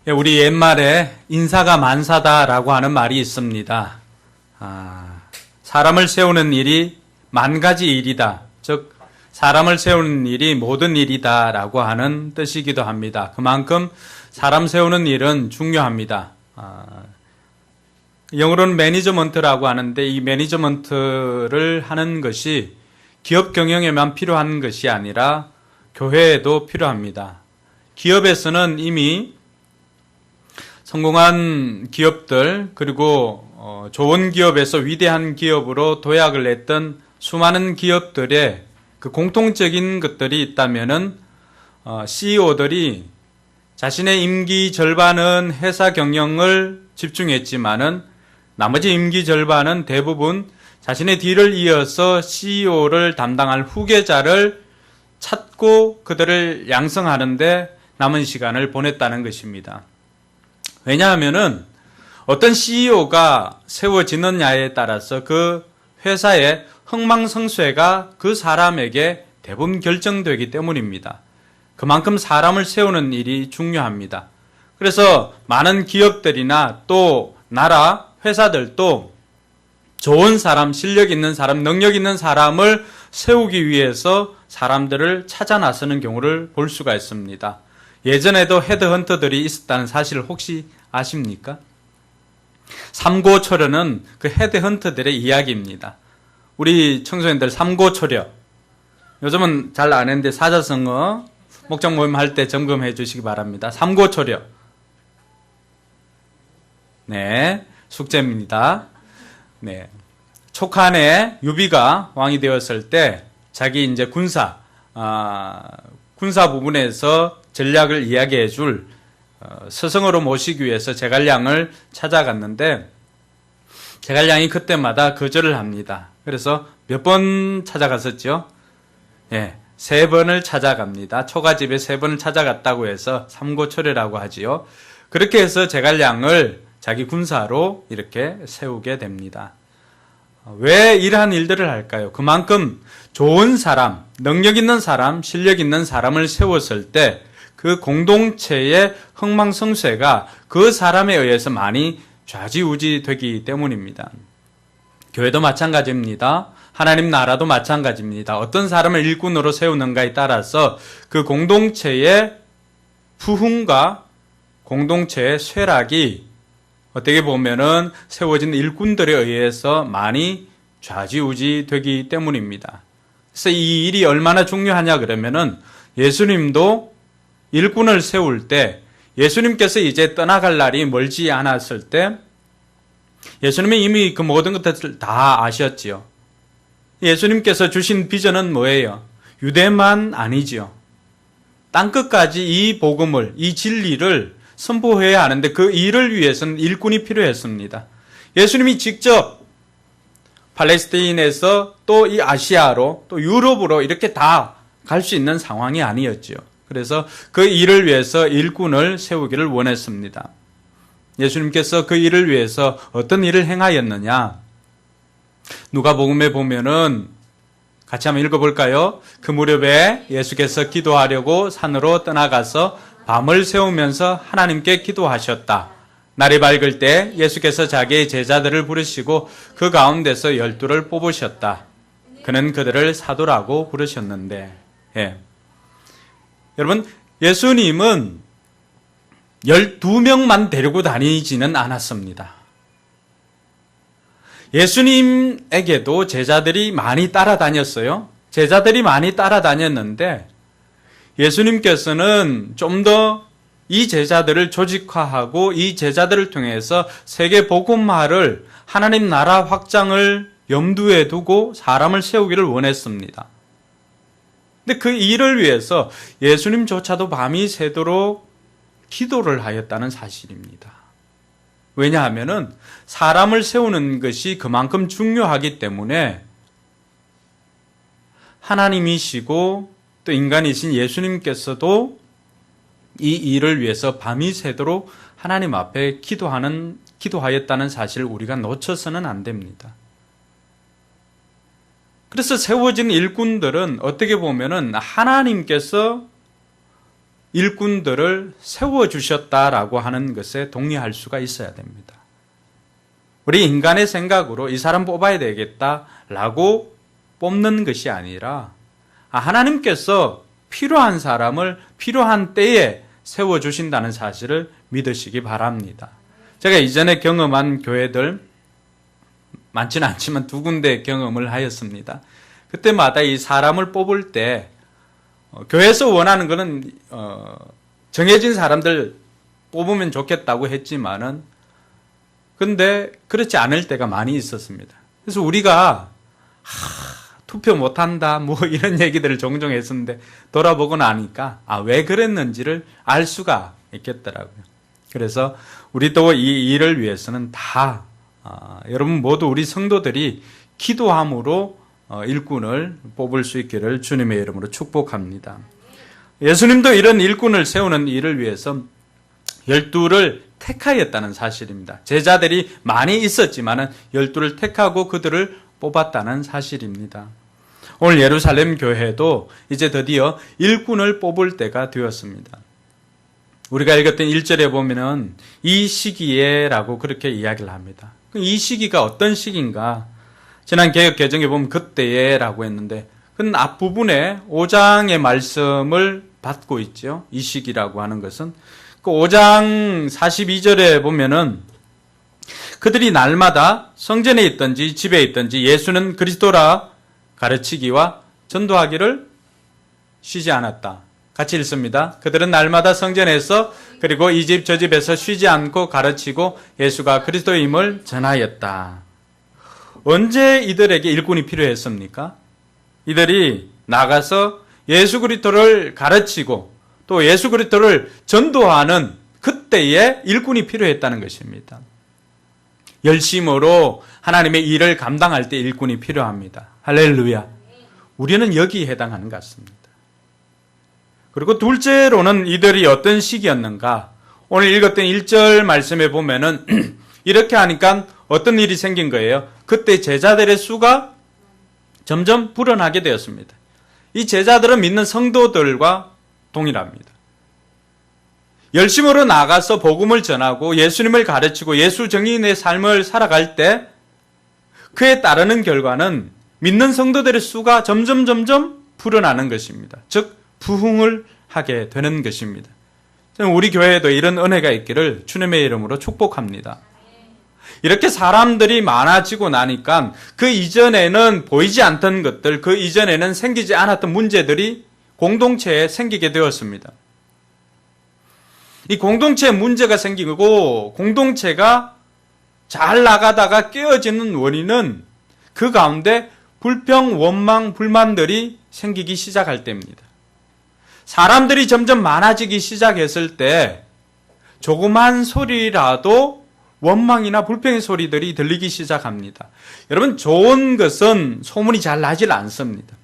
우리 옛말에 인사가 만사다라고 하는 말이 있습니다. 사람을 세우는 일이 만 가지 일이다. 즉 사람을 세우는 일이 모든 일이다라고 하는 뜻이기도 합니다. 그만큼 사람 세우는 일은 중요합니다. 영어로는 매니저먼트라고 하는데 이 매니저먼트를 하는 것이 기업 경영에만 필요한 것이 아니라 교회에도 필요합니다. 기업에서는 이미 성공한 기업들 그리고 좋은 기업에서 위대한 기업으로 도약을 했던 수많은 기업들의 그 공통적인 것들이 있다면은 CEO들이 자신의 임기 절반은 회사 경영을 집중했지만은 나머지 임기 절반은 대부분 자신의 뒤를 이어서 CEO를 담당할 후계자를 찾고 그들을 양성하는데 남은 시간을 보냈다는 것입니다. 왜냐하면은 어떤 CEO가 세워지느냐에 따라서 그 회사의 흥망성쇠가 그 사람에게 대부분 결정되기 때문입니다. 그만큼 사람을 세우는 일이 중요합니다. 그래서 많은 기업들이나 또 나라, 회사들도 좋은 사람, 실력 있는 사람, 능력 있는 사람을 세우기 위해서 사람들을 찾아 나서는 경우를 볼 수가 있습니다. 예전에도 헤드헌터들이 있었다는 사실을 혹시 아십니까? 삼고초려는 그 헤드헌터들의 이야기입니다. 우리 청소년들 삼고초려. 요즘은 잘 안 했는데 사자성어 목장 모임 할 때 점검해 주시기 바랍니다. 삼고초려. 네, 숙제입니다. 네. 촉한의 유비가 왕이 되었을 때 자기 이제 군사 부분에서 전략을 이야기해 줄 스승으로 모시기 위해서 제갈량을 찾아갔는데 제갈량이 그때마다 거절을 합니다. 그래서 몇 번 찾아갔었죠? 예, 3번을 찾아갑니다. 초가집에 3번을 찾아갔다고 해서 삼고초려라고 하지요. 그렇게 해서 제갈량을 자기 군사로 이렇게 세우게 됩니다. 왜 이러한 일들을 할까요? 그만큼 좋은 사람, 능력 있는 사람, 실력 있는 사람을 세웠을 때 그 공동체의 흥망성쇠가 그 사람에 의해서 많이 좌지우지 되기 때문입니다. 교회도 마찬가지입니다. 하나님 나라도 마찬가지입니다. 어떤 사람을 일꾼으로 세우는가에 따라서 그 공동체의 부흥과 공동체의 쇠락이 어떻게 보면은 세워진 일꾼들에 의해서 많이 좌지우지 되기 때문입니다. 그래서 이 일이 얼마나 중요하냐 그러면은 예수님도 일꾼을 세울 때 예수님께서 이제 떠나갈 날이 멀지 않았을 때 예수님이 이미 그 모든 것들을 다 아셨지요. 예수님께서 주신 비전은 뭐예요? 유대만 아니지요. 땅끝까지 이 복음을, 이 진리를 선포해야 하는데 그 일을 위해서는 일꾼이 필요했습니다. 예수님이 직접 팔레스타인에서 또 이 아시아로 또 유럽으로 이렇게 다 갈 수 있는 상황이 아니었죠. 그래서 그 일을 위해서 일꾼을 세우기를 원했습니다. 예수님께서 그 일을 위해서 어떤 일을 행하였느냐? 누가복음에 보면은 같이 한번 읽어볼까요? 그 무렵에 예수께서 기도하려고 산으로 떠나가서 밤을 새우면서 하나님께 기도하셨다. 날이 밝을 때 예수께서 자기의 제자들을 부르시고 그 가운데서 12를 뽑으셨다. 그는 그들을 사도라고 부르셨는데 여러분 예수님은 12명만 데리고 다니지는 않았습니다. 예수님에게도 제자들이 많이 따라다녔어요. 제자들이 많이 따라다녔는데 예수님께서는 좀 더 이 제자들을 조직화하고 이 제자들을 통해서 세계 복음화를 하나님 나라 확장을 염두에 두고 사람을 세우기를 원했습니다. 근데 그 일을 위해서 예수님조차도 밤이 새도록 기도를 하였다는 사실입니다. 왜냐하면은 사람을 세우는 것이 그만큼 중요하기 때문에 하나님이시고 또 인간이신 예수님께서도 이 일을 위해서 밤이 새도록 하나님 앞에 기도하였다는 사실을 우리가 놓쳐서는 안 됩니다. 그래서 세워진 일꾼들은 어떻게 보면은 하나님께서 일꾼들을 세워주셨다라고 하는 것에 동의할 수가 있어야 됩니다. 우리 인간의 생각으로 이 사람 뽑아야 되겠다라고 뽑는 것이 아니라 하나님께서 필요한 사람을 필요한 때에 세워주신다는 사실을 믿으시기 바랍니다. 제가 이전에 경험한 교회들 많지는 않지만 2군데 경험을 하였습니다. 그때마다 이 사람을 뽑을 때 교회에서 원하는 것은 정해진 사람들 뽑으면 좋겠다고 했지만은 근데 그렇지 않을 때가 많이 있었습니다. 그래서 우리가 투표 못한다 뭐 이런 얘기들을 종종 했었는데 돌아보고 나니까 왜 그랬는지를 알 수가 있겠더라고요. 그래서 우리도 이 일을 위해서는 다 여러분 모두 우리 성도들이 기도함으로 일꾼을 뽑을 수 있기를 주님의 이름으로 축복합니다. 예수님도 이런 일꾼을 세우는 일을 위해서 12를 택하였다는 사실입니다. 제자들이 많이 있었지만 12를 택하고 그들을 뽑았다는 사실입니다. 오늘 예루살렘 교회도 이제 드디어 일꾼을 뽑을 때가 되었습니다. 우리가 읽었던 1절에 보면은 이 시기에라고 그렇게 이야기를 합니다. 이 시기가 어떤 시기인가? 지난 개역 개정에 보면 그때에라고 했는데 그건 앞부분에 5장의 말씀을 받고 있죠. 이 시기라고 하는 것은 그 5장 42절에 보면은 그들이 날마다 성전에 있든지 집에 있든지 예수는 그리스도라 가르치기와 전도하기를 쉬지 않았다. 같이 읽습니다. 그들은 날마다 성전에서 그리고 이 집 저 집에서 쉬지 않고 가르치고 예수가 그리스도임을 전하였다. 언제 이들에게 일꾼이 필요했습니까? 이들이 나가서 예수 그리스도를 가르치고 또 예수 그리스도를 전도하는 그때에 일꾼이 필요했다는 것입니다. 열심으로 하나님의 일을 감당할 때 일꾼이 필요합니다. 할렐루야. 우리는 여기에 해당하는 것 같습니다. 그리고 둘째로는 이들이 어떤 시기였는가? 오늘 읽었던 1절 말씀에 보면은 이렇게 하니까 어떤 일이 생긴 거예요? 그때 제자들의 수가 점점 불어나게 되었습니다. 이 제자들은 믿는 성도들과 동일합니다. 열심으로 나가서 복음을 전하고 예수님을 가르치고 예수 정인의 삶을 살아갈 때 그에 따르는 결과는 믿는 성도들의 수가 점점 불어나는 것입니다. 즉 부흥을 하게 되는 것입니다. 저는 우리 교회에도 이런 은혜가 있기를 주님의 이름으로 축복합니다. 이렇게 사람들이 많아지고 나니까 그 이전에는 보이지 않던 것들, 그 이전에는 생기지 않았던 문제들이 공동체에 생기게 되었습니다. 이 공동체에 문제가 생기고 공동체가 잘 나가다가 깨어지는 원인은 그 가운데 불평, 원망, 불만들이 생기기 시작할 때입니다. 사람들이 점점 많아지기 시작했을 때 조그만 소리라도 원망이나 불평의 소리들이 들리기 시작합니다. 여러분, 좋은 것은 소문이 잘 나질 않습니다.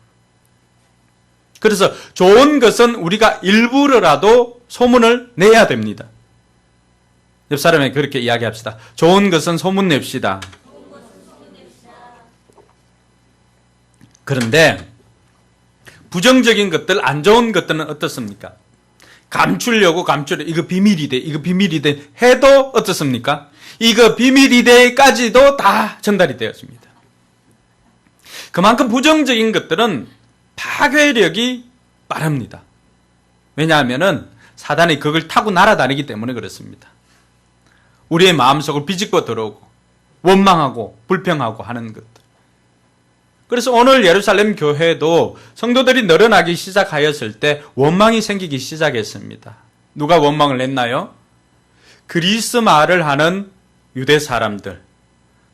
그래서 좋은 것은 우리가 일부러라도 소문을 내야 됩니다. 옆 사람에게 그렇게 이야기합시다. 좋은 것은 소문 냅시다. 그런데 부정적인 것들, 안 좋은 것들은 어떻습니까? 이거 비밀이 돼 해도 어떻습니까? 이거 비밀이 돼까지도 다 전달이 되었습니다. 그만큼 부정적인 것들은 파괴력이 빠릅니다. 왜냐하면은 사단이 그걸 타고 날아다니기 때문에 그렇습니다. 우리의 마음속을 비집고 들어오고 원망하고 불평하고 하는 것들. 그래서 오늘 예루살렘 교회도 성도들이 늘어나기 시작하였을 때 원망이 생기기 시작했습니다. 누가 원망을 냈나요? 그리스 말을 하는 유대 사람들.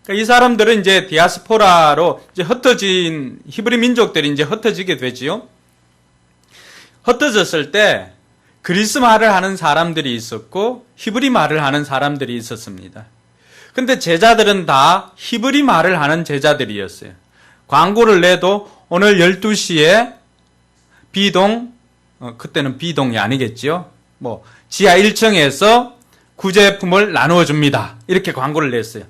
그러니까 이 사람들은 이제 디아스포라로 이제 흩어진 히브리 민족들이 이제 흩어지게 되지요. 흩어졌을 때 그리스 말을 하는 사람들이 있었고 히브리 말을 하는 사람들이 있었습니다. 근데 제자들은 다 히브리 말을 하는 제자들이었어요. 광고를 내도 오늘 12시에 B동, 그때는 B동이 아니겠지요. 지하 1층에서 구제품을 나누어 줍니다. 이렇게 광고를 냈어요.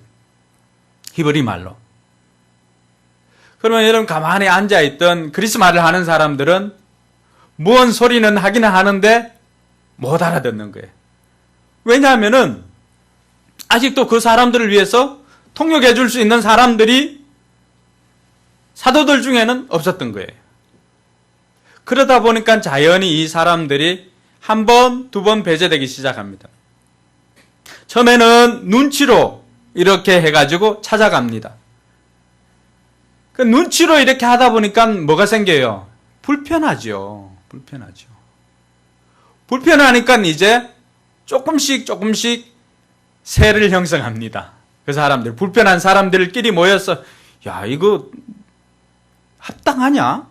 히브리 말로. 그러면 여러분 가만히 앉아있던 그리스 말을 하는 사람들은 무언 소리는 하기는 하는데 못 알아듣는 거예요. 왜냐하면은 아직도 그 사람들을 위해서 통역해 줄 수 있는 사람들이 사도들 중에는 없었던 거예요. 그러다 보니까 자연히 이 사람들이 한 번, 두 번 배제되기 시작합니다. 처음에는 눈치로 이렇게 해가지고 찾아갑니다. 그 눈치로 이렇게 하다 보니까 뭐가 생겨요? 불편하죠. 불편하니까 이제 조금씩 세를 형성합니다. 그 사람들, 불편한 사람들끼리 모여서, 야, 이거 합당하냐?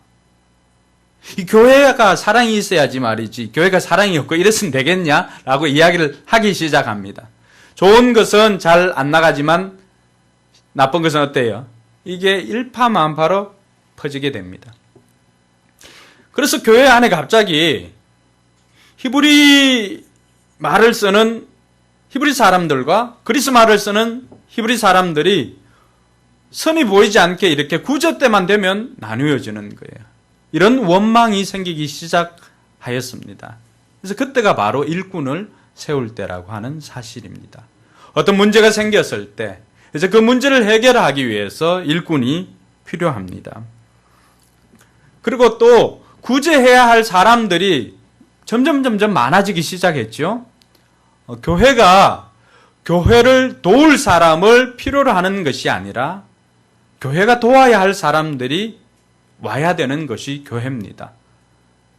이 교회가 사랑이 있어야지 말이지. 교회가 사랑이 없고 이랬으면 되겠냐? 라고 이야기를 하기 시작합니다. 좋은 것은 잘 안 나가지만 나쁜 것은 어때요? 이게 일파만파로 퍼지게 됩니다. 그래서 교회 안에 갑자기 히브리 말을 쓰는 히브리 사람들과 그리스 말을 쓰는 히브리 사람들이 선이 보이지 않게 이렇게 구제 때만 되면 나누어지는 거예요. 이런 원망이 생기기 시작하였습니다. 그래서 그때가 바로 일꾼을 세울 때라고 하는 사실입니다. 어떤 문제가 생겼을 때 이제 그 문제를 해결하기 위해서 일꾼이 필요합니다. 그리고 또 구제해야 할 사람들이 점점 많아지기 시작했죠. 교회가 교회를 도울 사람을 필요로 하는 것이 아니라 교회가 도와야 할 사람들이 와야 되는 것이 교회입니다.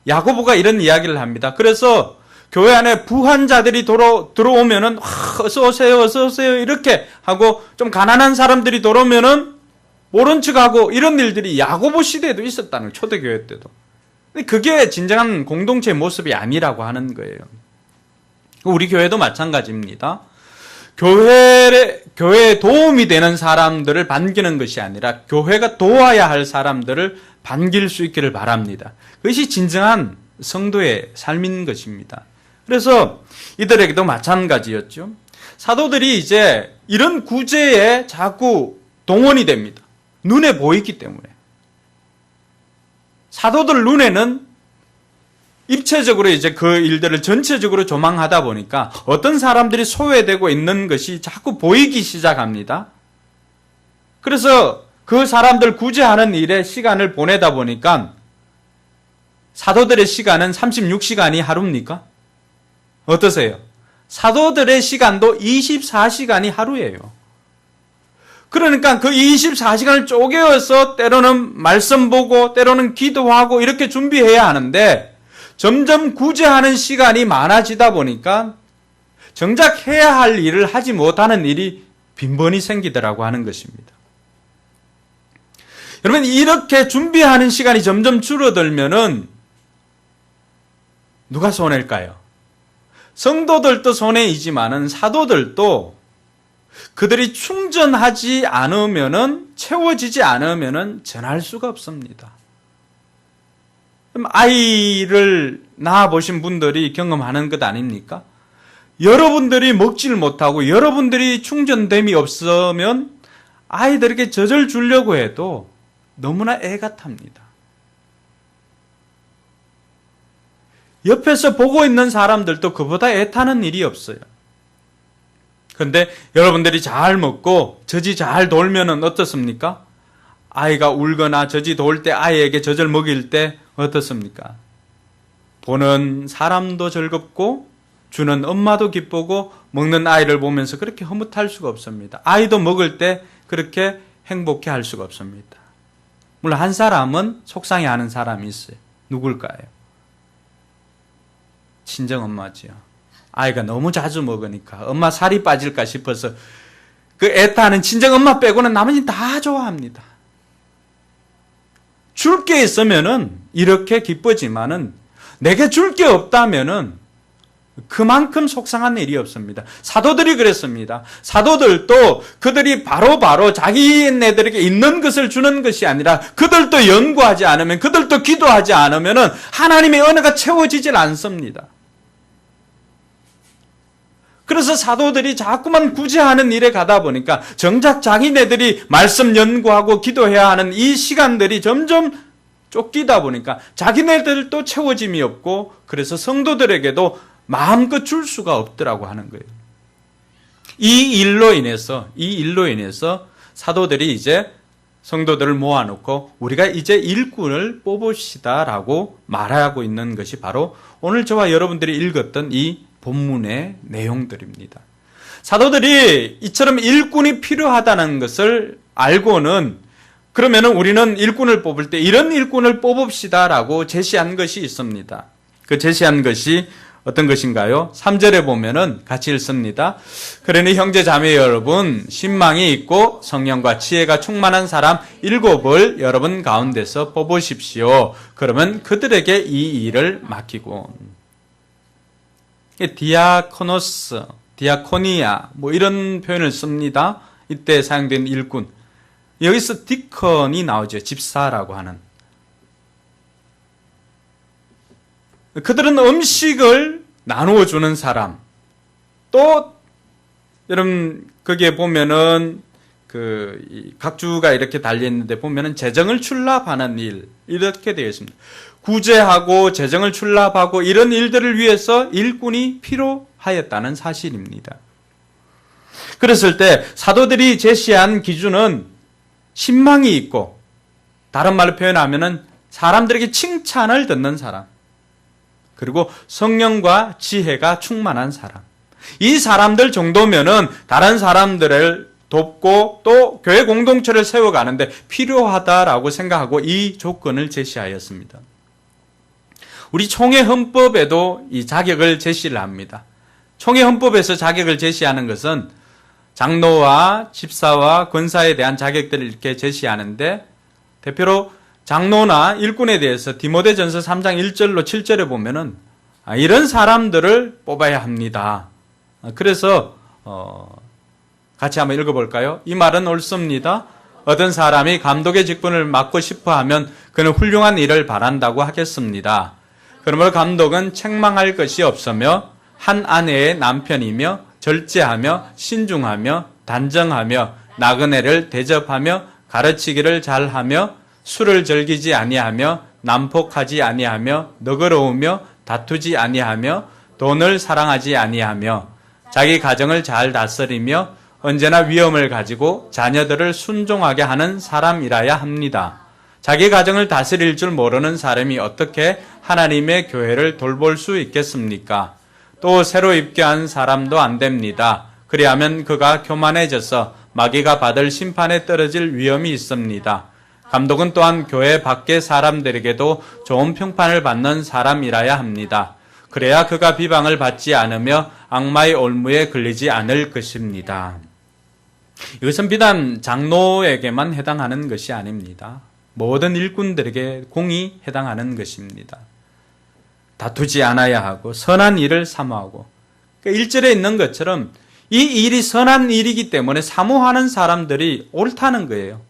야고보가 이런 이야기를 합니다. 그래서 교회 안에 부한 자들이 들어오면은 어서 오세요 이렇게 하고 좀 가난한 사람들이 들어오면은 모른 척하고 이런 일들이 야고보 시대에도 있었다는 거예요. 초대교회 때도. 근데 그게 진정한 공동체의 모습이 아니라고 하는 거예요. 우리 교회도 마찬가지입니다. 교회에 도움이 되는 사람들을 반기는 것이 아니라 교회가 도와야 할 사람들을 반길 수 있기를 바랍니다. 그것이 진정한 성도의 삶인 것입니다. 그래서 이들에게도 마찬가지였죠. 사도들이 이제 이런 구제에 자꾸 동원이 됩니다. 눈에 보이기 때문에. 사도들 눈에는 입체적으로 이제 그 일들을 전체적으로 조망하다 보니까 어떤 사람들이 소외되고 있는 것이 자꾸 보이기 시작합니다. 그래서 그 사람들 구제하는 일에 시간을 보내다 보니까 사도들의 시간은 36시간이 하루입니까? 어떠세요? 사도들의 시간도 24시간이 하루예요. 그러니까 그 24시간을 쪼개어서 때로는 말씀 보고 때로는 기도하고 이렇게 준비해야 하는데 점점 구제하는 시간이 많아지다 보니까 정작 해야 할 일을 하지 못하는 일이 빈번히 생기더라고 하는 것입니다. 여러분, 이렇게 준비하는 시간이 점점 줄어들면은 누가 손해일까요? 성도들도 손해이지만은 사도들도 그들이 충전하지 않으면은, 채워지지 않으면은 전할 수가 없습니다. 그럼 아이를 낳아보신 분들이 경험하는 것 아닙니까? 여러분들이 먹지를 못하고 여러분들이 충전됨이 없으면 아이들에게 젖을 주려고 해도 너무나 애가 탑니다. 옆에서 보고 있는 사람들도 그보다 애타는 일이 없어요. 그런데 여러분들이 잘 먹고 젖이 잘 돌면은 어떻습니까? 아이가 울거나 젖이 돌 때 아이에게 젖을 먹일 때 어떻습니까? 보는 사람도 즐겁고 주는 엄마도 기쁘고 먹는 아이를 보면서 그렇게 흐뭇할 수가 없습니다. 아이도 먹을 때 그렇게 행복해 할 수가 없습니다. 물론 한 사람은 속상해하는 사람이 있어요. 누굴까요? 친정엄마지요. 아이가 너무 자주 먹으니까 엄마 살이 빠질까 싶어서 그 애타는 친정엄마 빼고는 나머지 다 좋아합니다. 줄 게 있으면은 이렇게 기쁘지만은 내게 줄 게 없다면은 그만큼 속상한 일이 없습니다. 사도들이 그랬습니다. 사도들도 그들이 바로 자기네들에게 있는 것을 주는 것이 아니라 그들도 연구하지 않으면, 그들도 기도하지 않으면은 하나님의 은혜가 채워지질 않습니다. 그래서 사도들이 자꾸만 구제하는 일에 가다 보니까 정작 자기네들이 말씀 연구하고 기도해야 하는 이 시간들이 점점 쫓기다 보니까 자기네들도 채워짐이 없고, 그래서 성도들에게도 마음껏 줄 수가 없더라고 하는 거예요. 이 일로 인해서 사도들이 이제 성도들을 모아놓고 우리가 이제 일꾼을 뽑읍시다라고 말하고 있는 것이 바로 오늘 저와 여러분들이 읽었던 이 본문의 내용들입니다. 사도들이 이처럼 일꾼이 필요하다는 것을 알고는 그러면은 우리는 일꾼을 뽑을 때 이런 일꾼을 뽑읍시다라고 제시한 것이 있습니다. 그 제시한 것이 어떤 것인가요? 3절에 보면은 같이 읽습니다. 그러니 형제 자매 여러분, 신망이 있고 성령과 지혜가 충만한 사람 7을 여러분 가운데서 뽑으십시오. 그러면 그들에게 이 일을 맡기고. 디아코노스, 디아코니아 뭐 이런 표현을 씁니다. 이때 사용된 일꾼. 여기서 디컨이 나오죠. 집사라고 하는. 그들은 음식을 나누어 주는 사람. 또 여러분 거기에 보면은 각 주가 이렇게 달려 있는데 보면은 재정을 출납하는 일 이렇게 되어 있습니다. 구제하고 재정을 출납하고 이런 일들을 위해서 일꾼이 필요하였다는 사실입니다. 그랬을 때 사도들이 제시한 기준은 신망이 있고 다른 말로 표현하면은 사람들에게 칭찬을 듣는 사람. 그리고 성령과 지혜가 충만한 사람. 이 사람들 정도면은 다른 사람들을 돕고 또 교회 공동체를 세워가는데 필요하다라고 생각하고 이 조건을 제시하였습니다. 우리 총회 헌법에도 이 자격을 제시를 합니다. 총회 헌법에서 자격을 제시하는 것은 장로와 집사와 권사에 대한 자격들을 이렇게 제시하는데 대표로 장로나 일꾼에 대해서 디모데전서 3장 1절로 7절에 보면은 이런 사람들을 뽑아야 합니다. 그래서 같이 한번 읽어볼까요? 이 말은 옳습니다. 어떤 사람이 감독의 직분을 맡고 싶어하면 그는 훌륭한 일을 바란다고 하겠습니다. 그러므로 감독은 책망할 것이 없으며 한 아내의 남편이며 절제하며 신중하며 단정하며 나그네를 대접하며 가르치기를 잘하며 술을 즐기지 아니하며 난폭하지 아니하며 너그러우며 다투지 아니하며 돈을 사랑하지 아니하며 자기 가정을 잘 다스리며 언제나 위엄을 가지고 자녀들을 순종하게 하는 사람이라야 합니다. 자기 가정을 다스릴 줄 모르는 사람이 어떻게 하나님의 교회를 돌볼 수 있겠습니까? 또 새로 입교한 사람도 안 됩니다. 그리하면 그가 교만해져서 마귀가 받을 심판에 떨어질 위험이 있습니다. 감독은 또한 교회 밖의 사람들에게도 좋은 평판을 받는 사람이라야 합니다. 그래야 그가 비방을 받지 않으며 악마의 올무에 걸리지 않을 것입니다. 이것은 비단 장로에게만 해당하는 것이 아닙니다. 모든 일꾼들에게 공히 해당하는 것입니다. 다투지 않아야 하고 선한 일을 사모하고 1절에 있는 것처럼 이 일이 선한 일이기 때문에 사모하는 사람들이 옳다는 거예요.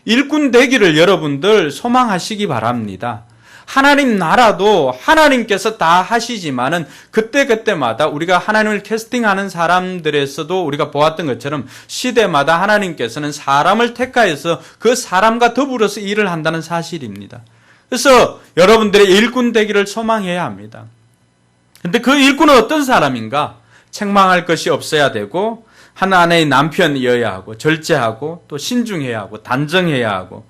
일꾼 되기를 여러분들 소망하시기 바랍니다. 하나님 나라도 하나님께서 다 하시지만은 그때그때마다 우리가 하나님을 캐스팅하는 사람들에서도 우리가 보았던 것처럼 시대마다 하나님께서는 사람을 택하여서 그 사람과 더불어서 일을 한다는 사실입니다. 그래서 여러분들의 일꾼 되기를 소망해야 합니다. 근데 그 일꾼은 어떤 사람인가? 책망할 것이 없어야 되고 한 아내의 남편이어야 하고 절제하고 또 신중해야 하고 단정해야 하고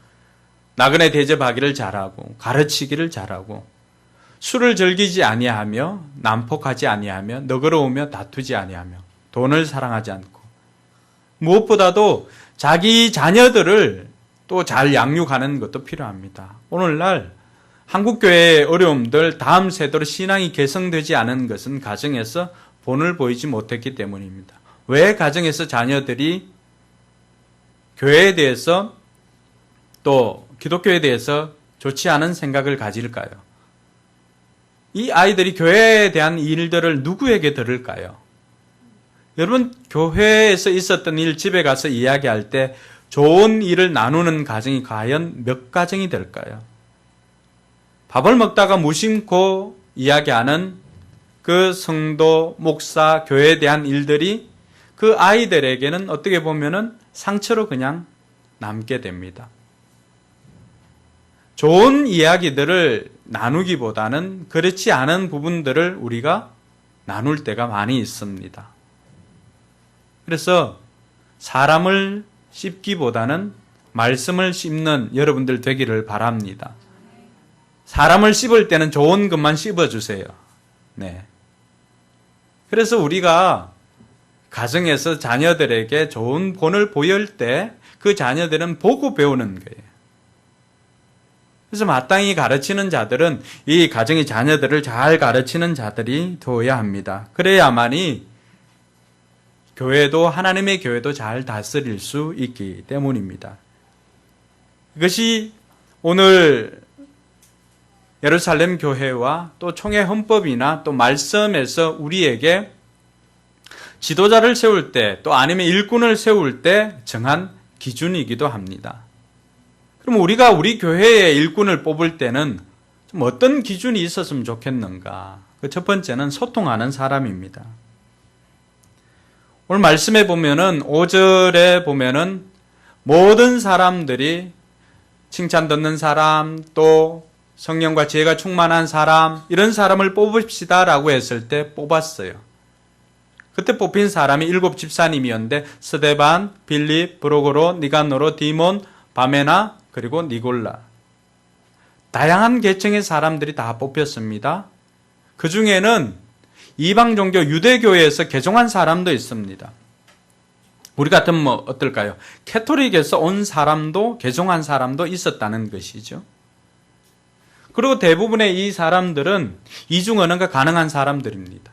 나그네 대접하기를 잘하고 가르치기를 잘하고 술을 즐기지 아니하며 난폭하지 아니하며 너그러우며 다투지 아니하며 돈을 사랑하지 않고 무엇보다도 자기 자녀들을 또 잘 양육하는 것도 필요합니다. 오늘날 한국교회의 어려움들 다음 세대로 신앙이 개성되지 않은 것은 가정에서 본을 보이지 못했기 때문입니다. 왜 가정에서 자녀들이 교회에 대해서 또 기독교에 대해서 좋지 않은 생각을 가질까요? 이 아이들이 교회에 대한 일들을 누구에게 들을까요? 여러분, 교회에서 있었던 일 집에 가서 이야기할 때 좋은 일을 나누는 가정이 과연 몇 가정이 될까요? 밥을 먹다가 무심코 이야기하는 그 성도, 목사, 교회에 대한 일들이 그 아이들에게는 어떻게 보면은 상처로 그냥 남게 됩니다. 좋은 이야기들을 나누기보다는 그렇지 않은 부분들을 우리가 나눌 때가 많이 있습니다. 그래서 사람을 씹기보다는 말씀을 씹는 여러분들 되기를 바랍니다. 사람을 씹을 때는 좋은 것만 씹어주세요. 네. 그래서 우리가 가정에서 자녀들에게 좋은 본을 보일 때 그 자녀들은 보고 배우는 거예요. 그래서 마땅히 가르치는 자들은 이 가정의 자녀들을 잘 가르치는 자들이 되어야 합니다. 그래야만이 교회도, 하나님의 교회도 잘 다스릴 수 있기 때문입니다. 이것이 오늘 예루살렘 교회와 또 총회 헌법이나 또 말씀에서 우리에게 지도자를 세울 때, 또 아니면 일꾼을 세울 때 정한 기준이기도 합니다. 그럼 우리가 우리 교회의 일꾼을 뽑을 때는 좀 어떤 기준이 있었으면 좋겠는가? 그 첫 번째는 소통하는 사람입니다. 오늘 말씀에 보면은 5절에 보면은 모든 사람들이 칭찬 듣는 사람, 또 성령과 지혜가 충만한 사람, 이런 사람을 뽑읍시다라고 했을 때 뽑았어요. 그때 뽑힌 사람이 7 집사님이었는데 스데반, 빌립, 브로고로, 니가노로, 디몬, 바메나, 그리고 니골라. 다양한 계층의 사람들이 다 뽑혔습니다. 그 중에는 이방 종교 유대교회에서 개종한 사람도 있습니다. 우리 같으면 어떨까요? 캐토릭에서 온 사람도, 개종한 사람도 있었다는 것이죠. 그리고 대부분의 이 사람들은 이중 언어가 가능한 사람들입니다.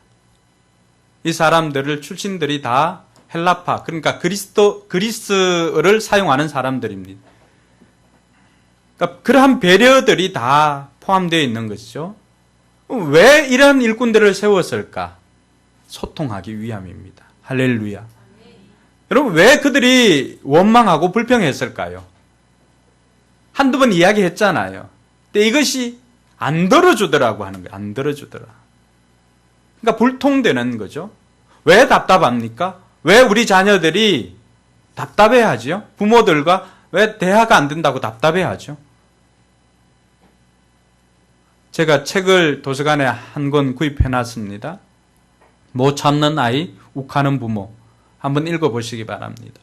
이 사람들을 출신들이 다 헬라파, 그러니까 그리스를 사용하는 사람들입니다. 그러니까 그러한 배려들이 다 포함되어 있는 것이죠. 왜 이런 일꾼들을 세웠을까? 소통하기 위함입니다. 할렐루야. 여러분, 왜 그들이 원망하고 불평했을까요? 한두 번 이야기했잖아요. 근데 이것이 안 들어주더라고 하는 거예요. 안 들어주더라. 그러니까 불통되는 거죠. 왜 답답합니까? 왜 우리 자녀들이 답답해하죠? 부모들과 왜 대화가 안 된다고 답답해하죠? 제가 책을 도서관에 한 권 구입해놨습니다. 못 참는 아이, 욱하는 부모. 한번 읽어보시기 바랍니다.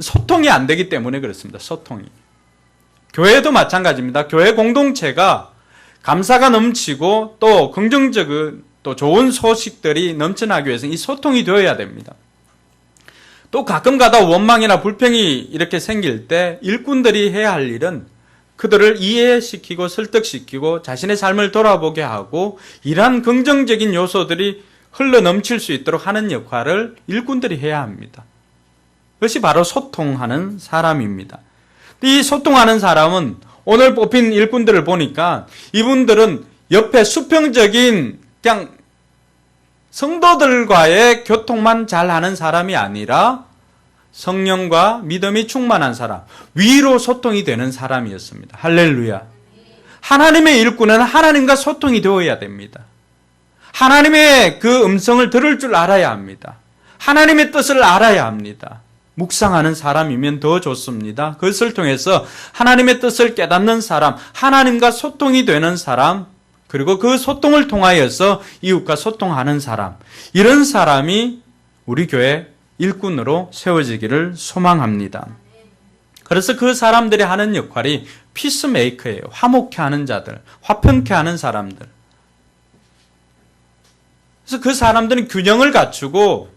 소통이 안 되기 때문에 그렇습니다. 소통이. 교회도 마찬가지입니다. 교회 공동체가 감사가 넘치고 또 긍정적인 또 좋은 소식들이 넘쳐나기 위해서는 이 소통이 되어야 됩니다. 또 가끔가다 원망이나 불평이 이렇게 생길 때 일꾼들이 해야 할 일은 그들을 이해시키고 설득시키고 자신의 삶을 돌아보게 하고 이러한 긍정적인 요소들이 흘러넘칠 수 있도록 하는 역할을 일꾼들이 해야 합니다. 그것이 바로 소통하는 사람입니다. 이 소통하는 사람은 오늘 뽑힌 일꾼들을 보니까 이분들은 옆에 수평적인 그냥 성도들과의 교통만 잘하는 사람이 아니라 성령과 믿음이 충만한 사람, 위로 소통이 되는 사람이었습니다. 할렐루야. 하나님의 일꾼은 하나님과 소통이 되어야 됩니다. 하나님의 그 음성을 들을 줄 알아야 합니다. 하나님의 뜻을 알아야 합니다. 묵상하는 사람이면 더 좋습니다. 그것을 통해서 하나님의 뜻을 깨닫는 사람, 하나님과 소통이 되는 사람, 그리고 그 소통을 통하여서 이웃과 소통하는 사람, 이런 사람이 우리 교회 일꾼으로 세워지기를 소망합니다. 그래서 그 사람들이 하는 역할이 피스메이커예요. 화목케 하는 자들, 화평케 하는 사람들. 그래서 그 사람들은 균형을 갖추고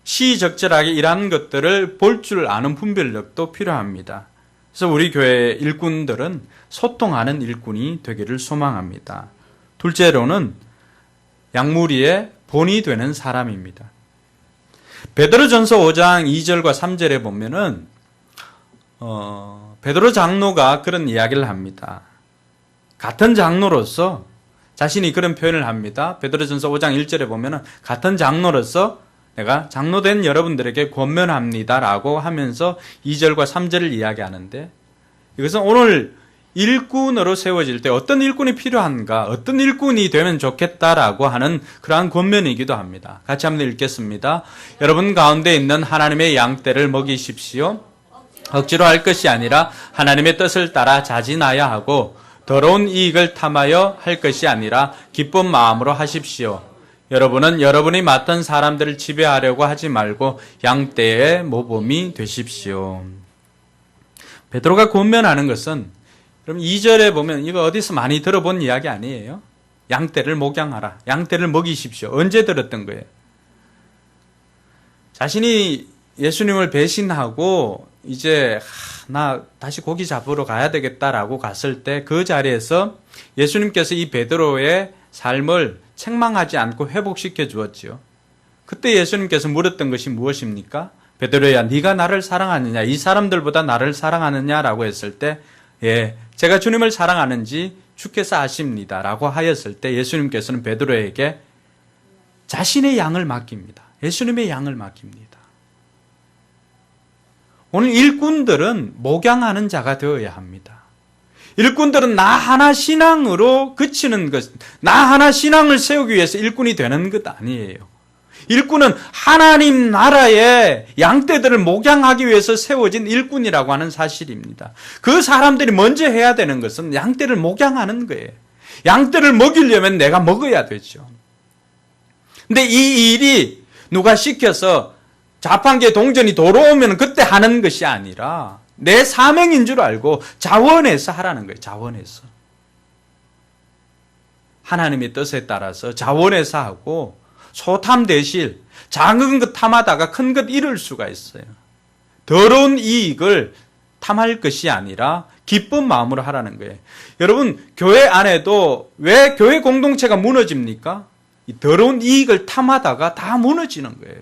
시적절하게 일하는 것들을 볼 줄 아는 분별력도 필요합니다. 그래서 우리 교회 일꾼들은 소통하는 일꾼이 되기를 소망합니다. 둘째로는 양무리의 본이 되는 사람입니다. 베드로전서 5장 2절과 3절에 보면은 베드로 장로가 그런 이야기를 합니다. 같은 장로로서 자신이 그런 표현을 합니다. 베드로전서 5장 1절에 보면은 같은 장로로서 내가 장로된 여러분들에게 권면합니다라고 하면서 2절과 3절을 이야기하는데, 이것은 오늘 일꾼으로 세워질 때 어떤 일꾼이 필요한가, 어떤 일꾼이 되면 좋겠다라고 하는 그러한 권면이기도 합니다. 같이 한번 읽겠습니다. 여러분 가운데 있는 하나님의 양떼를 먹이십시오. 억지로 할 것이 아니라 하나님의 뜻을 따라 자진하여 하고 더러운 이익을 탐하여 할 것이 아니라 기쁜 마음으로 하십시오. 여러분은 여러분이 맡은 사람들을 지배하려고 하지 말고 양떼의 모범이 되십시오. 베드로가 권면하는 것은, 그럼 2절에 보면 이거 어디서 많이 들어본 이야기 아니에요? 양떼를 목양하라. 양떼를 먹이십시오. 언제 들었던 거예요? 자신이 예수님을 배신하고 이제 나 다시 고기 잡으러 가야 되겠다라고 갔을 때 그 자리에서 예수님께서 이 베드로의 삶을 책망하지 않고 회복시켜 주었지요. 그때 예수님께서 물었던 것이 무엇입니까? 베드로야, 네가 나를 사랑하느냐? 이 사람들보다 나를 사랑하느냐라고 했을 때, 예, 제가 주님을 사랑하는지 주께서 아십니다 라고 하였을 때 예수님께서는 베드로에게 자신의 양을 맡깁니다. 예수님의 양을 맡깁니다. 오늘 일꾼들은 목양하는 자가 되어야 합니다. 일꾼들은 나 하나 신앙으로 그치는 것, 나 하나 신앙을 세우기 위해서 일꾼이 되는 것 아니에요. 일꾼은 하나님 나라의 양떼들을 목양하기 위해서 세워진 일꾼이라고 하는 사실입니다. 그 사람들이 먼저 해야 되는 것은 양떼를 목양하는 거예요. 양떼를 먹이려면 내가 먹어야 되죠. 근데 이 일이 누가 시켜서 자판기에 동전이 돌아오면 그때 하는 것이 아니라 내 사명인 줄 알고 자원해서 하라는 거예요. 자원해서. 하나님의 뜻에 따라서 자원해서 하고 소탐대실, 작은 것 탐하다가 큰 것 잃을 수가 있어요. 더러운 이익을 탐할 것이 아니라 기쁜 마음으로 하라는 거예요. 여러분, 교회 안에도 왜 교회 공동체가 무너집니까? 이 더러운 이익을 탐하다가 다 무너지는 거예요.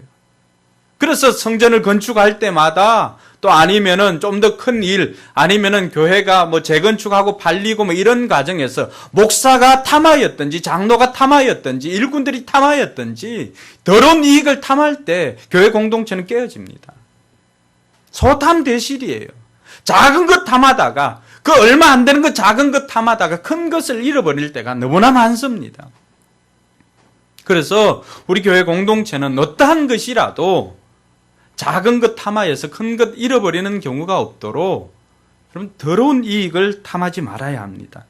그래서 성전을 건축할 때마다 또 아니면은 좀 더 큰 일, 아니면은 교회가 뭐 재건축하고 팔리고 뭐 이런 과정에서 목사가 탐하였든지 장로가 탐하였든지 일꾼들이 탐하였든지 더러운 이익을 탐할 때 교회 공동체는 깨어집니다. 소탐대실이에요. 작은 것 탐하다가 그 얼마 안 되는 것 작은 것 탐하다가 큰 것을 잃어버릴 때가 너무나 많습니다. 그래서 우리 교회 공동체는 어떠한 것이라도 작은 것 탐하여서 큰 것 잃어버리는 경우가 없도록 여러분 더러운 이익을 탐하지 말아야 합니다.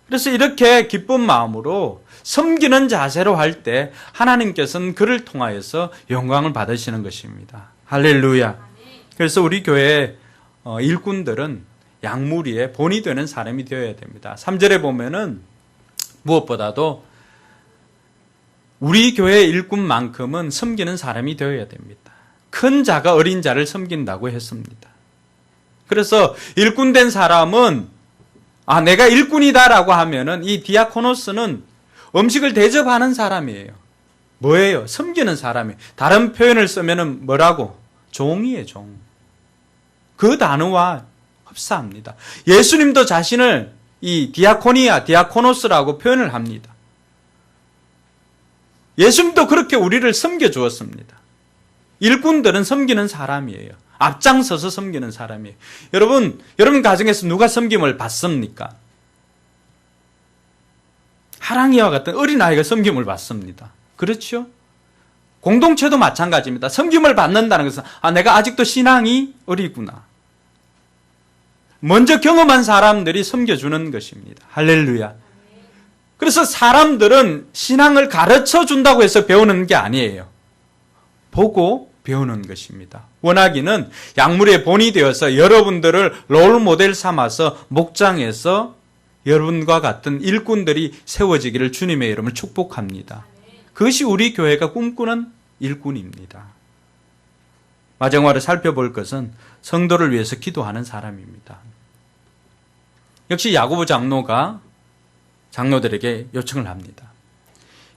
그래서 이렇게 기쁜 마음으로 섬기는 자세로 할 때 하나님께서는 그를 통하여서 영광을 받으시는 것입니다. 할렐루야. 그래서 우리 교회 일꾼들은 양무리의 본이 되는 사람이 되어야 됩니다. 3절에 보면은 무엇보다도 우리 교회 일꾼만큼은 섬기는 사람이 되어야 됩니다. 큰 자가 어린 자를 섬긴다고 했습니다. 그래서 일꾼된 사람은 내가 일꾼이다라고 하면은 이 디아코노스는 음식을 대접하는 사람이에요. 뭐예요? 섬기는 사람이에요. 다른 표현을 쓰면은 뭐라고? 종이에요, 종. 그 단어와 흡사합니다. 예수님도 자신을 이 디아코니아, 디아코노스라고 표현을 합니다. 예수님도 그렇게 우리를 섬겨주었습니다. 일꾼들은 섬기는 사람이에요. 앞장서서 섬기는 사람이에요. 여러분 가정에서 누가 섬김을 받습니까? 하랑이와 같은 어린아이가 섬김을 받습니다. 그렇죠? 공동체도 마찬가지입니다. 섬김을 받는다는 것은 내가 아직도 신앙이 어리구나. 먼저 경험한 사람들이 섬겨주는 것입니다. 할렐루야. 그래서 사람들은 신앙을 가르쳐 준다고 해서 배우는 게 아니에요. 보고 배우는 것입니다. 원하기는 양무리의 본이 되어서 여러분들을 롤 모델 삼아서 목장에서 여러분과 같은 일꾼들이 세워지기를 주님의 이름을 축복합니다. 그것이 우리 교회가 꿈꾸는 일꾼입니다. 마지막으로 살펴볼 것은 성도를 위해서 기도하는 사람입니다. 역시 야고보 장로가 장로들에게 요청을 합니다.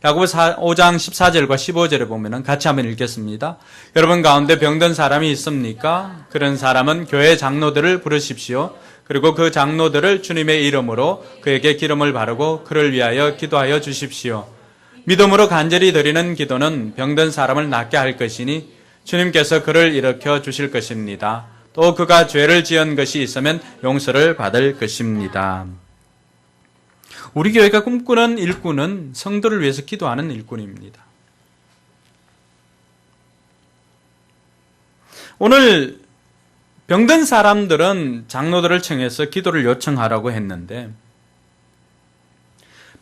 야고보서 5장 14절과 15절에 보면 같이 한번 읽겠습니다. 여러분 가운데 병든 사람이 있습니까? 그런 사람은 교회 장로들을 부르십시오. 그리고 그 장로들을 주님의 이름으로 그에게 기름을 바르고 그를 위하여 기도하여 주십시오. 믿음으로 간절히 드리는 기도는 병든 사람을 낫게 할 것이니 주님께서 그를 일으켜 주실 것입니다. 또 그가 죄를 지은 것이 있으면 용서를 받을 것입니다. 우리 교회가 꿈꾸는 일꾼은 성도를 위해서 기도하는 일꾼입니다. 오늘 병든 사람들은 장로들을 청해서 기도를 요청하라고 했는데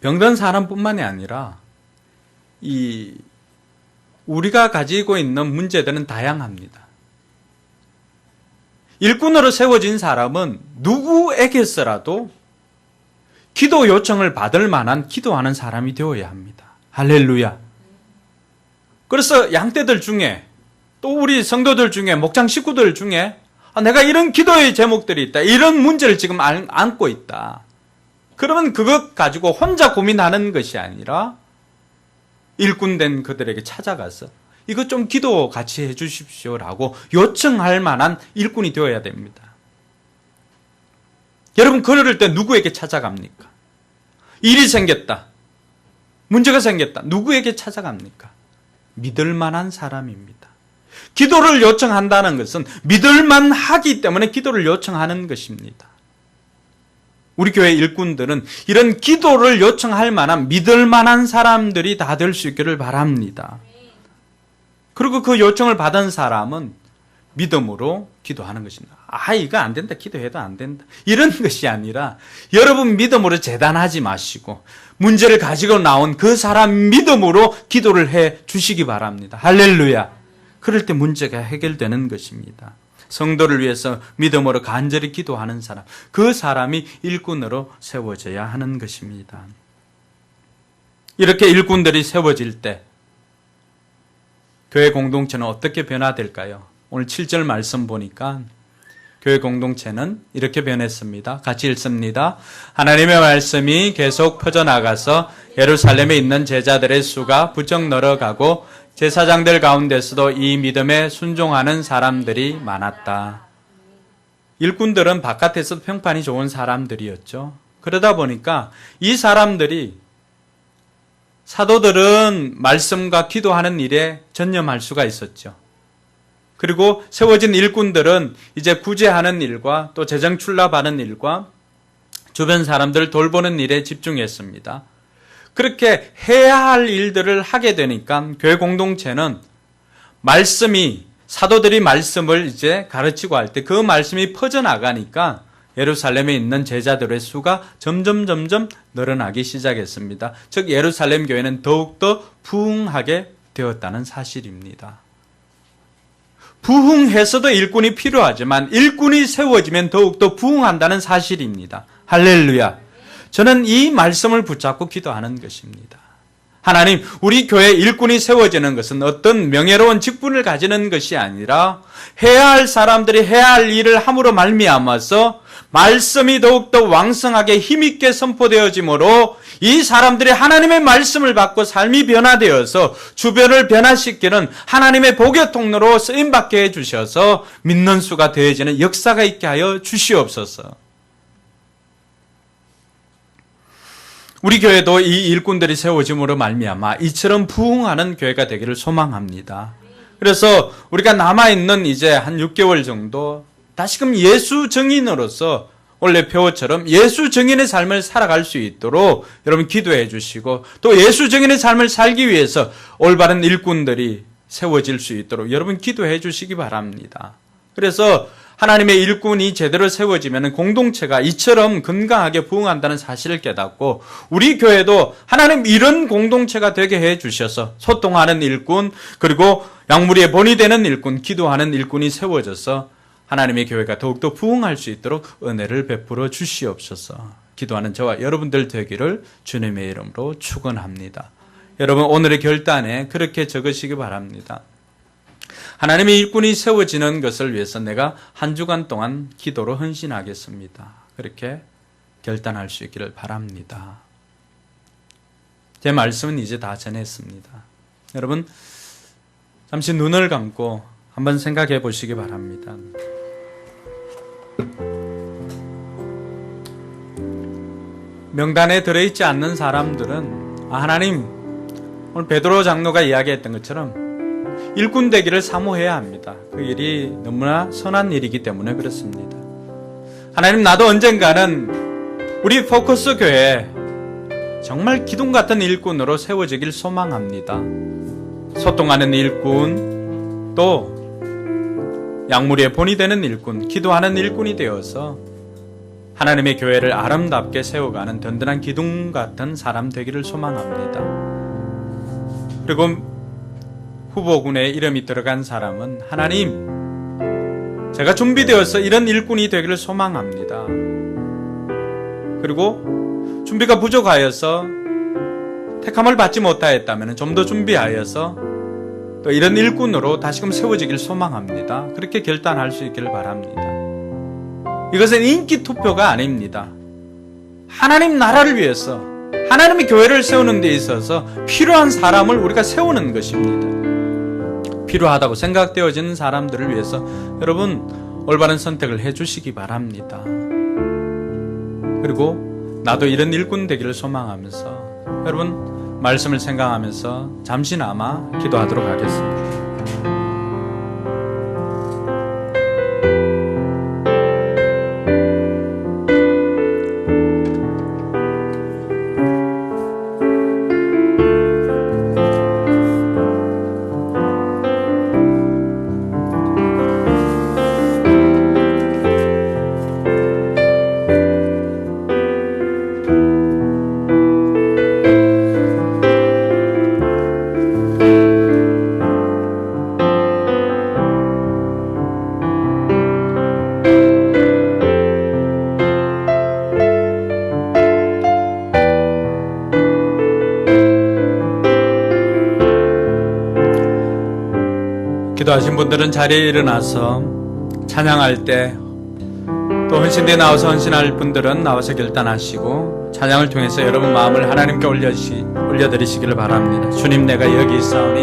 병든 사람뿐만이 아니라 우리가 가지고 있는 문제들은 다양합니다. 일꾼으로 세워진 사람은 누구에게서라도 기도 요청을 받을 만한 기도하는 사람이 되어야 합니다. 할렐루야. 그래서 양떼들 중에 또 우리 성도들 중에 목장 식구들 중에 내가 이런 기도의 제목들이 있다. 이런 문제를 지금 안고 있다. 그러면 그것 가지고 혼자 고민하는 것이 아니라 일꾼된 그들에게 찾아가서 이것 좀 기도 같이 해 주십시오라고 요청할 만한 일꾼이 되어야 됩니다. 여러분 그럴 때 누구에게 찾아갑니까? 일이 생겼다. 문제가 생겼다. 누구에게 찾아갑니까? 믿을 만한 사람입니다. 기도를 요청한다는 것은 믿을 만하기 때문에 기도를 요청하는 것입니다. 우리 교회 일꾼들은 이런 기도를 요청할 만한 믿을 만한 사람들이 다 될 수 있기를 바랍니다. 그리고 그 요청을 받은 사람은 믿음으로 기도하는 것입니다. 이거 안 된다. 기도해도 안 된다. 이런 것이 아니라 여러분 믿음으로 재단하지 마시고 문제를 가지고 나온 그 사람 믿음으로 기도를 해 주시기 바랍니다. 할렐루야. 그럴 때 문제가 해결되는 것입니다. 성도를 위해서 믿음으로 간절히 기도하는 사람, 그 사람이 일꾼으로 세워져야 하는 것입니다. 이렇게 일꾼들이 세워질 때 교회 공동체는 어떻게 변화될까요? 오늘 7절 말씀 보니까 교회 공동체는 이렇게 변했습니다. 같이 읽습니다. 하나님의 말씀이 계속 퍼져나가서 예루살렘에 있는 제자들의 수가 부쩍 늘어가고 제사장들 가운데서도 이 믿음에 순종하는 사람들이 많았다. 일꾼들은 바깥에서 평판이 좋은 사람들이었죠. 그러다 보니까 이 사람들이 사도들은 말씀과 기도하는 일에 전념할 수가 있었죠. 그리고 세워진 일꾼들은 이제 구제하는 일과 또 재정 출납하는 일과 주변 사람들을 돌보는 일에 집중했습니다. 그렇게 해야 할 일들을 하게 되니까 교회 공동체는 말씀이 사도들이 말씀을 이제 가르치고 할 때 그 말씀이 퍼져나가니까 예루살렘에 있는 제자들의 수가 점점 늘어나기 시작했습니다. 즉 예루살렘 교회는 더욱더 부흥하게 되었다는 사실입니다. 부흥해서도 일꾼이 필요하지만 일꾼이 세워지면 더욱더 부흥한다는 사실입니다. 할렐루야. 저는 이 말씀을 붙잡고 기도하는 것입니다. 하나님, 우리 교회 일꾼이 세워지는 것은 어떤 명예로운 직분을 가지는 것이 아니라 해야 할 사람들이 해야 할 일을 함으로 말미암아서 말씀이 더욱더 왕성하게 힘있게 선포되어지므로 이 사람들이 하나님의 말씀을 받고 삶이 변화되어서 주변을 변화시키는 하나님의 복의 통로로 쓰임받게 해주셔서 믿는 수가 되어지는 역사가 있게 하여 주시옵소서. 우리 교회도 이 일꾼들이 세워짐으로 말미암아 이처럼 부흥하는 교회가 되기를 소망합니다. 그래서 우리가 남아있는 이제 한 6개월 정도 다시금 예수 증인으로서 원래 표어처럼 예수 증인의 삶을 살아갈 수 있도록 여러분 기도해 주시고 또 예수 증인의 삶을 살기 위해서 올바른 일꾼들이 세워질 수 있도록 여러분 기도해 주시기 바랍니다. 그래서 하나님의 일꾼이 제대로 세워지면 공동체가 이처럼 건강하게 부흥한다는 사실을 깨닫고 우리 교회도 하나님 이런 공동체가 되게 해 주셔서 소통하는 일꾼 그리고 양무리의 본이 되는 일꾼, 기도하는 일꾼이 세워져서 하나님의 교회가 더욱더 부흥할 수 있도록 은혜를 베풀어 주시옵소서. 기도하는 저와 여러분들 되기를 주님의 이름으로 축원합니다. 여러분 오늘의 결단에 그렇게 적으시기 바랍니다. 하나님의 일꾼이 세워지는 것을 위해서 내가 한 주간 동안 기도로 헌신하겠습니다. 그렇게 결단할 수 있기를 바랍니다. 제 말씀은 이제 다 전했습니다. 여러분 잠시 눈을 감고 한번 생각해 보시기 바랍니다. 명단에 들어있지 않는 사람들은 하나님 오늘 베드로 장로가 이야기했던 것처럼 일꾼 되기를 사모해야 합니다. 그 일이 너무나 선한 일이기 때문에 그렇습니다. 하나님 나도 언젠가는 우리 포커스 교회 정말 기둥 같은 일꾼으로 세워지길 소망합니다. 소통하는 일꾼 또 양무리의 본이 되는 일꾼, 기도하는 일꾼이 되어서 하나님의 교회를 아름답게 세워가는 든든한 기둥 같은 사람 되기를 소망합니다. 그리고 후보군에 이름이 들어간 사람은 하나님, 제가 준비되어서 이런 일꾼이 되기를 소망합니다. 그리고 준비가 부족하여서 택함을 받지 못하였다면 좀 더 준비하여서 또 이런 일꾼으로 다시금 세워지길 소망합니다. 그렇게 결단할 수 있기를 바랍니다. 이것은 인기 투표가 아닙니다. 하나님 나라를 위해서, 하나님의 교회를 세우는 데 있어서 필요한 사람을 우리가 세우는 것입니다. 필요하다고 생각되어지는 사람들을 위해서 여러분 올바른 선택을 해주시기 바랍니다. 그리고 나도 이런 일꾼 되기를 소망하면서 여러분 말씀을 생각하면서 잠시나마 기도하도록 하겠습니다. 기도하신 분들은 자리에 일어나서 찬양할 때, 또 헌신대에 나와서 헌신할 분들은 나와서 결단하시고 찬양을 통해서 여러분 마음을 하나님께 올려드리시기를 바랍니다. 주님, 내가 여기 있사오니,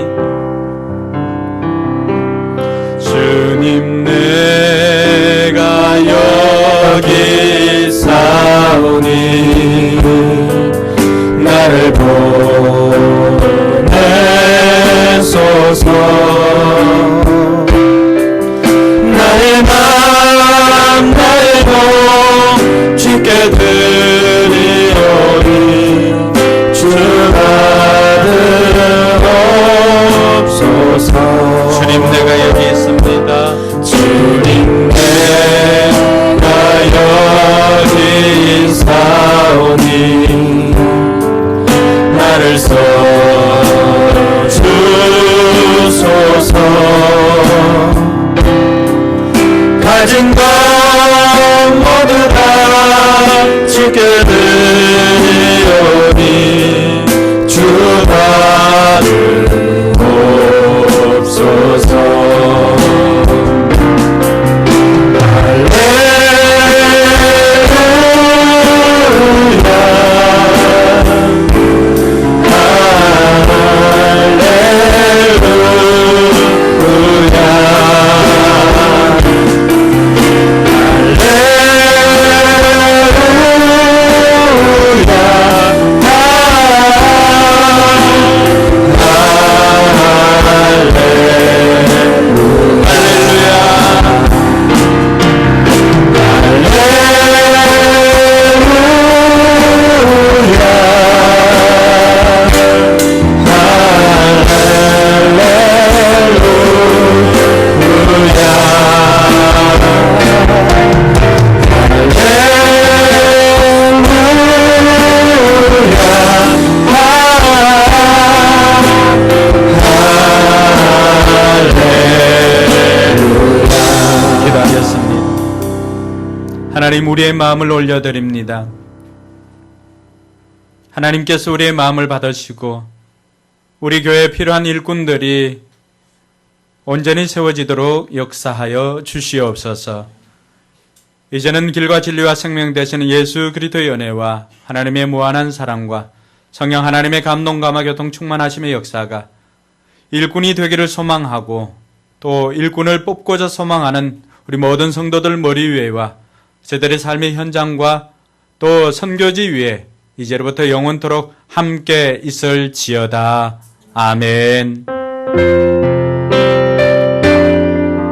주님 내가 여기 있사오니 나를 보내소서. 나의 마음 나의 몸 주께 드리오니 주 받으옵소서. 주님 내가 여기 있습니다. 주님 내가 여기 있사오니 나를 써주소서. 가진 것 모두 다 주께 드리오니 주 받으옵소서. 하나님, 우리의 마음을 올려드립니다. 하나님께서 우리의 마음을 받으시고 우리 교회에 필요한 일꾼들이 온전히 세워지도록 역사하여 주시옵소서. 이제는 길과 진리와 생명 되시는 예수 그리스도의 은혜와 하나님의 무한한 사랑과 성령 하나님의 감동 감화 교통 충만하심의 역사가 일꾼이 되기를 소망하고 또 일꾼을 뽑고자 소망하는 우리 모든 성도들 머리 위에와 저들의 삶의 현장과 또 선교지 위에 이제로부터 영원토록 함께 있을지어다. 아멘.